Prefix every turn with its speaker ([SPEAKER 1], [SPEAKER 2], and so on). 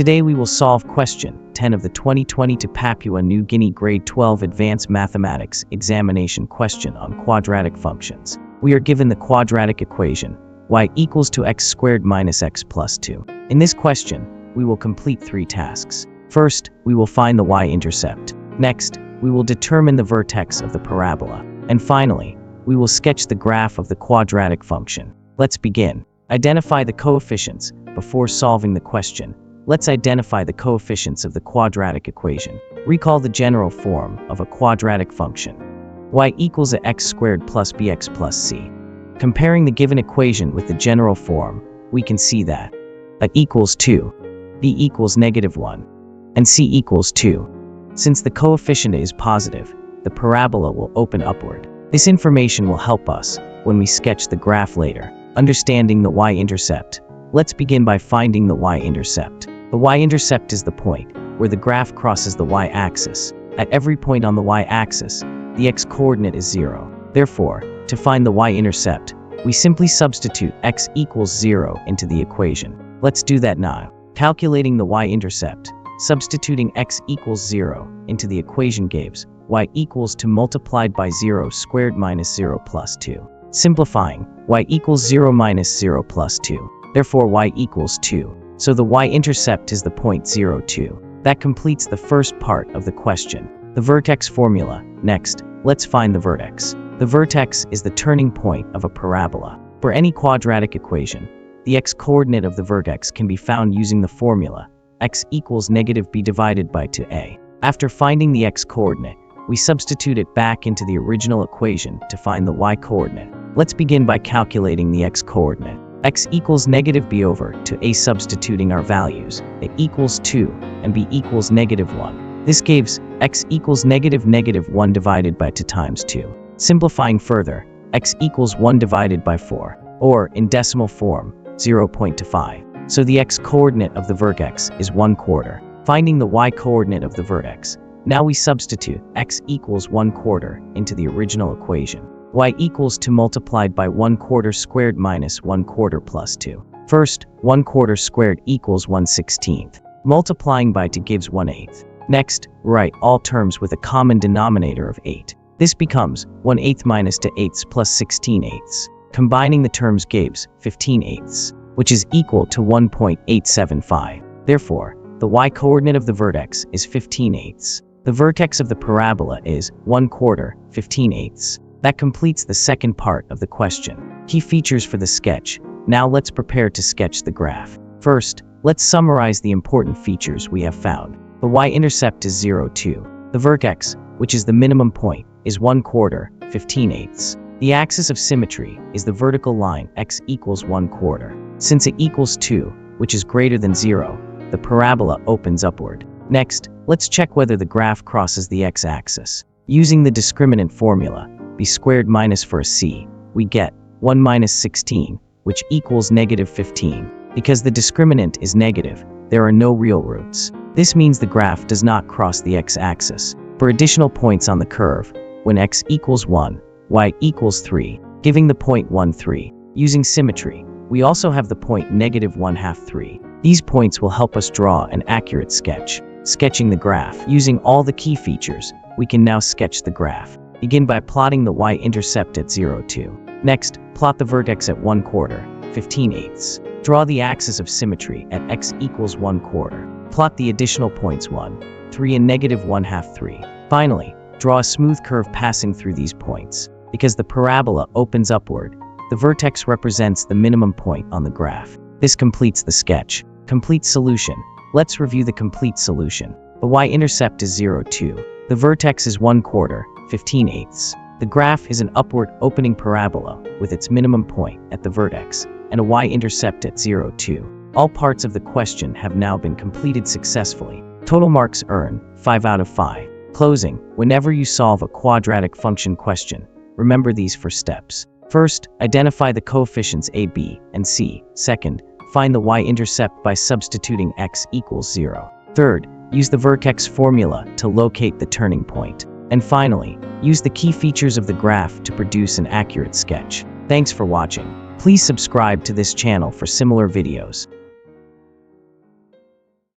[SPEAKER 1] Today we will solve question 10 of the 2020 to Papua New Guinea Grade 12 Advanced Mathematics Examination question on quadratic functions. We are given the quadratic equation y equals to x squared minus x plus 2. In this question, we will complete 3 tasks. First, we will find the y-intercept. Next, we will determine the vertex of the parabola. And finally, we will sketch the graph of the quadratic function. Let's begin. Identify the coefficients. Before solving the question, let's identify the coefficients of the quadratic equation. Recall the general form of a quadratic function. Y equals x squared plus bx plus c. Comparing the given equation with the general form, we can see that a equals 2, b equals -1, and c equals 2. Since the coefficient is positive, the parabola will open upward. This information will help us when we sketch the graph later. Understanding the y-intercept. Let's begin by finding the y-intercept. The y-intercept is the point where the graph crosses the y-axis. At every point on the y-axis, the x-coordinate is 0. Therefore, to find the y-intercept, we simply substitute x equals 0 into the equation. Let's do that now. Calculating the y-intercept, substituting x equals 0 into the equation gives y equals to multiplied by 0 squared minus 0 plus 2. Simplifying, y equals 0 minus 0 plus 2. Therefore y equals 2. So the y-intercept is the point 0, 2. That completes the first part of the question. The vertex formula. Next, let's find the vertex. The vertex is the turning point of a parabola. For any quadratic equation, the x-coordinate of the vertex can be found using the formula x equals -b divided by 2a. After finding the x-coordinate, we substitute it back into the original equation to find the y-coordinate. Let's begin by calculating the x-coordinate. X equals -b over 2a, substituting our values, a equals 2 and b equals -1. This gives x equals -1 divided by 2 times 2. Simplifying further, x equals 1 divided by 4, or in decimal form, 0.25. So the x-coordinate of the vertex is 1/4. Finding the y-coordinate of the vertex, now we substitute x equals 1/4 into the original equation. Y equals to multiplied by 1/4 squared minus 1/4 plus 2. First, 1/4 squared equals 1/16. Multiplying by 2 gives 1/8. Next, write all terms with a common denominator of 8. This becomes 1/8 minus 2/8 plus 16/8. Combining the terms gives 15/8, which is equal to 1.875. Therefore, the y-coordinate of the vertex is 15/8. The vertex of the parabola is 1/4, 15/8. That completes the second part of the question. Key features for the sketch. Now let's prepare to sketch the graph. First, let's summarize the important features we have found. The y-intercept is 0, 2. The vertex, which is the minimum point, is 1/4, 15/8. The axis of symmetry is the vertical line x equals 1/4. Since it equals 2, which is greater than 0, the parabola opens upward. Next, let's check whether the graph crosses the x-axis. Using the discriminant formula, b squared minus for a c, we get 1 minus 16, which equals -15. Because the discriminant is negative, there are no real roots. This means the graph does not cross the x-axis. For additional points on the curve, when x equals 1, y equals 3, giving the point 1, 3. Using symmetry, we also have the point -1/2, 3. These points will help us draw an accurate sketch. Sketching the graph. Using all the key features, we can now sketch the graph. Begin by plotting the y-intercept at 0, 2. Next, plot the vertex at 1/4, 15/8. Draw the axis of symmetry at x equals 1/4. Plot the additional points 1, 3 and -1/2, 3. Finally, draw a smooth curve passing through these points. Because the parabola opens upward, the vertex represents the minimum point on the graph. This completes the sketch. Complete solution. Let's review the complete solution. The y-intercept is 0, 2. The vertex is 1/4, 15/8. The graph is an upward opening parabola with its minimum point at the vertex and a y-intercept at 0, 2. All parts of the question have now been completed successfully. Total marks earned 5 out of 5. Closing. Whenever you solve a quadratic function question, remember these 4 steps. First, identify the coefficients a, b, and c. Second, find the y-intercept by substituting x equals 0. Third, use the vertex formula to locate the turning point. And finally, use the key features of the graph to produce an accurate sketch. Thanks for watching. Please subscribe to this channel for similar videos.